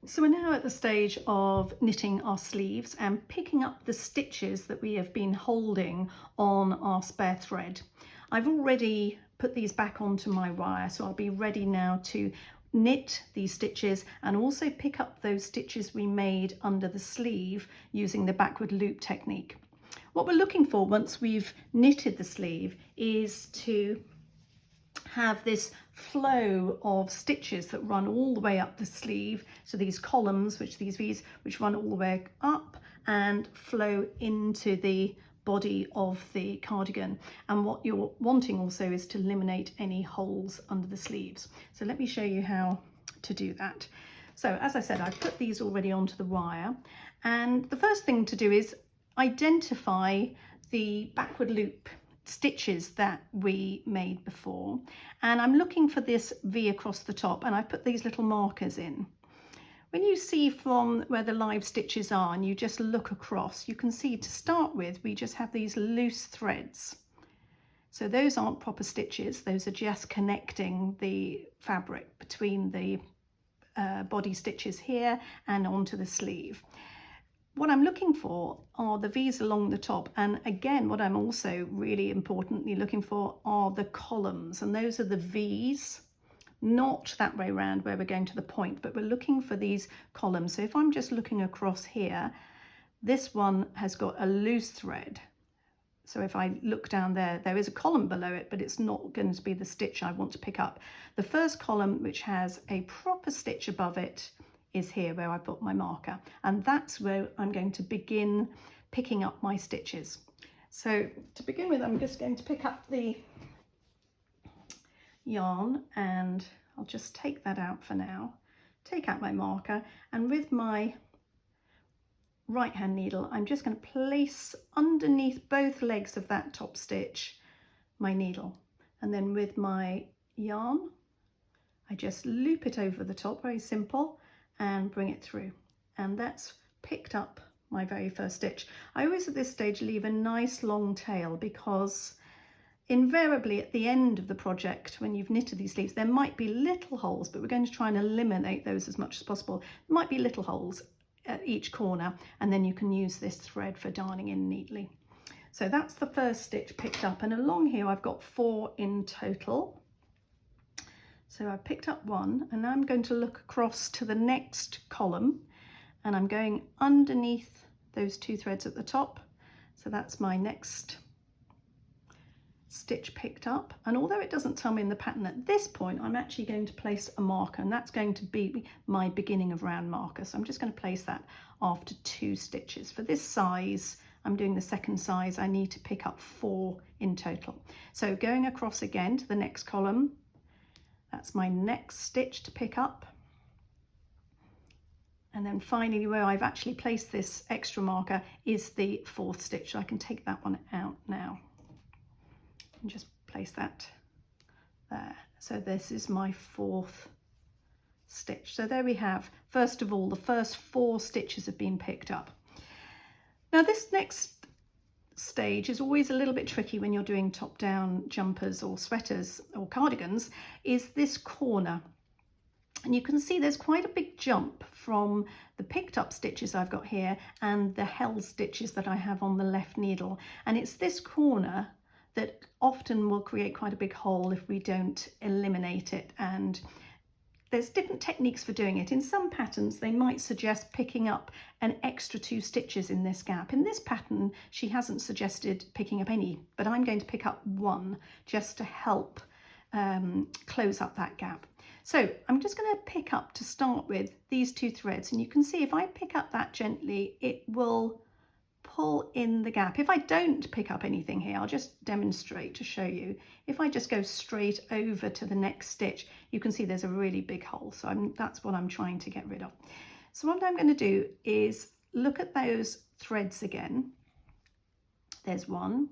So we're now at the stage of knitting our sleeves and picking up the stitches that we have been holding on our spare thread. I've already put these back onto my wire, so I'll be ready now to knit these stitches and also pick up those stitches we made under the sleeve using the backward loop technique. What we're looking for once we've knitted the sleeve is to have this flow of stitches that run all the way up the sleeve. So these columns, these V's, which run all the way up and flow into the body of the cardigan. And what you're wanting also is to eliminate any holes under the sleeves. So let me show you how to do that. So as I said, I've put these already onto the wire. And the first thing to do is identify the backward loop stitches that we made before, and I'm looking for this V across the top, and I've put these little markers in. When you see from where the live stitches are and you just look across, you can see to start with we just have these loose threads. So those aren't proper stitches, those are just connecting the fabric between the body stitches here and onto the sleeve. What I'm looking for are the V's along the top, and again what I'm also really importantly looking for are the columns, and those are the V's, not that way around where we're going to the point, but we're looking for these columns. So if I'm just looking across here, this one has got a loose thread. So if I look down there, there is a column below it, but it's not going to be the stitch I want to pick up. The first column, which has a proper stitch above it, is here where I put my marker, and that's where I'm going to begin picking up my stitches. So to begin with, I'm just going to pick up the yarn, and I'll just take that out for now, take out my marker, and with my right hand needle I'm just going to place underneath both legs of that top stitch my needle, and then with my yarn I just loop it over the top, very simple, and bring it through, and that's picked up my very first stitch. I always at this stage leave a nice long tail, because invariably at the end of the project when you've knitted these sleeves there might be little holes, but we're going to try and eliminate those as much as possible. There might be little holes at each corner, and then you can use this thread for darning in neatly. So that's the first stitch picked up, and along here I've got 4 in total. So I picked up 1, and now I'm going to look across to the next column, and I'm going underneath those 2 threads at the top. So that's my next stitch picked up, and although it doesn't tell me in the pattern at this point, I'm actually going to place a marker, and that's going to be my beginning of round marker. So I'm just going to place that after 2 stitches. For this size, I'm doing the second size, I need to pick up 4 in total. So going across again to the next column, that's my next stitch to pick up. And then finally, where I've actually placed this extra marker is the 4th stitch. So I can take that one out now and just place that there. So this is my 4th stitch. So there we have, first of all, the first 4 stitches have been picked up. Now this next stage is always a little bit tricky when you're doing top-down jumpers or sweaters or cardigans, is this corner. And you can see there's quite a big jump from the picked up stitches I've got here and the held stitches that I have on the left needle. And it's this corner that often will create quite a big hole if we don't eliminate it. And there's different techniques for doing it. In some patterns, they might suggest picking up an extra 2 stitches in this gap. In this pattern, she hasn't suggested picking up any, but I'm going to pick up 1 just to help close up that gap. So I'm just going to pick up, to start with, these 2 threads, and you can see if I pick up that gently, it will pull in the gap. If I don't pick up anything here, I'll just demonstrate to show you. If I just go straight over to the next stitch, you can see there's a really big hole. So that's what I'm trying to get rid of. So what I'm going to do is look at those threads again. There's 1,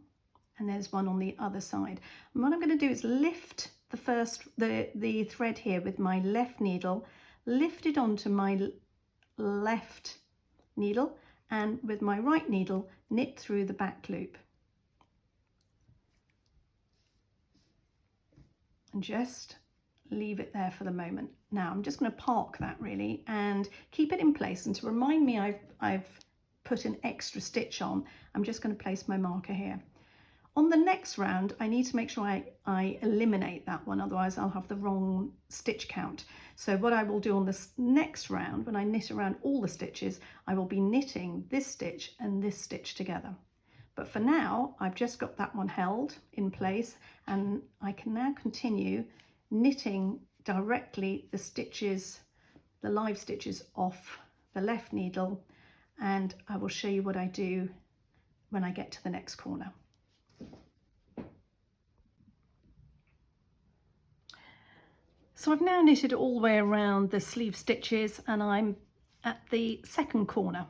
and there's 1 on the other side. And what I'm going to do is lift the thread here with my left needle, lift it onto my left needle, and with my right needle knit through the back loop. And just leave it there for the moment. Now I'm just going to park that really and keep it in place, and to remind me I've put an extra stitch on, I'm just going to place my marker here. On the next round, I need to make sure I eliminate that one, otherwise I'll have the wrong stitch count. So what I will do on this next round, when I knit around all the stitches, I will be knitting this stitch and this stitch together. But for now, I've just got that one held in place, and I can now continue knitting directly the stitches, the live stitches off the left needle, and I will show you what I do when I get to the next corner. So I've now knitted all the way around the sleeve stitches, and I'm at the second corner.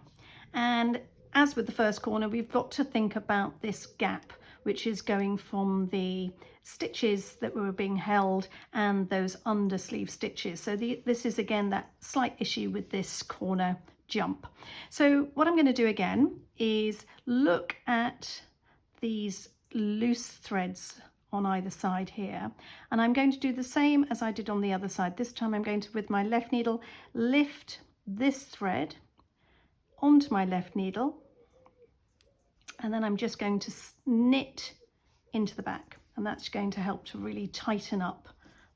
And as with the first corner, we've got to think about this gap, which is going from the stitches that were being held and those under sleeve stitches. So this is again that slight issue with this corner jump. So what I'm going to do again is look at these loose threads on either side here, and I'm going to do the same as I did on the other side. This time I'm going to, with my left needle, lift this thread onto my left needle, and then I'm just going to knit into the back, and that's going to help to really tighten up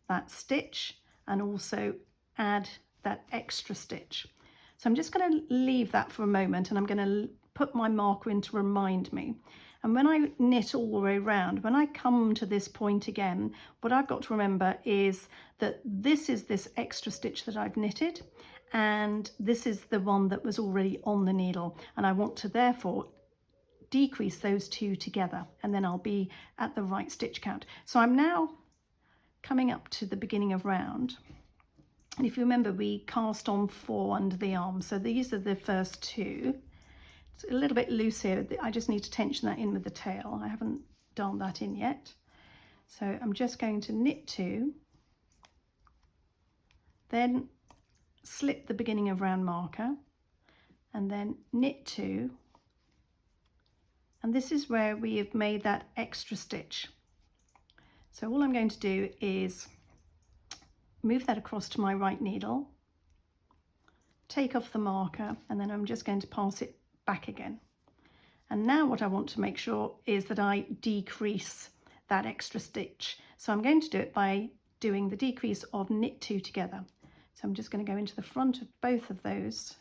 that stitch and also add that extra stitch. So I'm just going to leave that for a moment, and I'm going to put my marker in to remind me. And when I knit all the way around, when I come to this point again, what I've got to remember is that this is this extra stitch that I've knitted, and this is the one that was already on the needle, and I want to therefore decrease those two together, and then I'll be at the right stitch count. So I'm now coming up to the beginning of round, and if you remember, we cast on 4 under the arm, so these are the first 2. It's a little bit loose here. I just need to tension that in with the tail. I haven't darned that in yet. So I'm just going to knit 2, then slip the beginning of round marker, and then knit 2. And this is where we have made that extra stitch. So all I'm going to do is move that across to my right needle, take off the marker, and then I'm just going to pass it back again. And now what I want to make sure is that I decrease that extra stitch. So I'm going to do it by doing the decrease of knit 2 together. So I'm just going to go into the front of both of those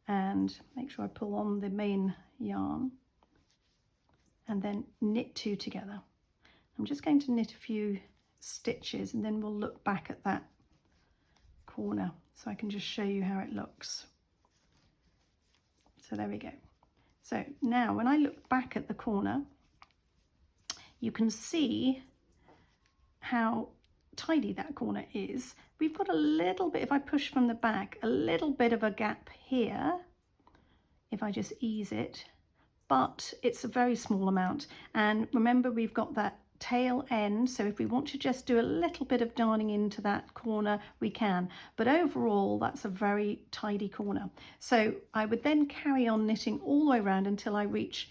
and make sure I pull on the main yarn, and then knit 2 together. I'm just going to knit a few stitches, and then we'll look back at that corner so I can just show you how it looks. So there we go. So now when I look back at the corner, you can see how tidy that corner is. We've got a little bit, if I push from the back, a little bit of a gap here, if I just ease it, but it's a very small amount. And remember, we've got that tail end, so if we want to just do a little bit of darning into that corner, we can, but overall that's a very tidy corner. So I would then carry on knitting all the way around until I reach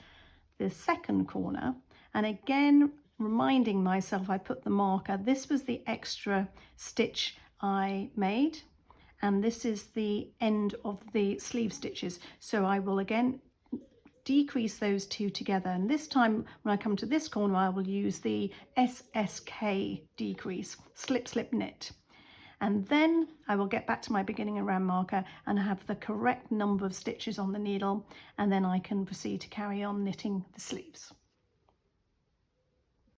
the second corner, and again reminding myself I put the marker. This was the extra stitch I made, and this is the end of the sleeve stitches, so I will again decrease those 2 together, and this time when I come to this corner I will use the SSK decrease, slip slip knit, and then I will get back to my beginning around marker and have the correct number of stitches on the needle, and then I can proceed to carry on knitting the sleeves.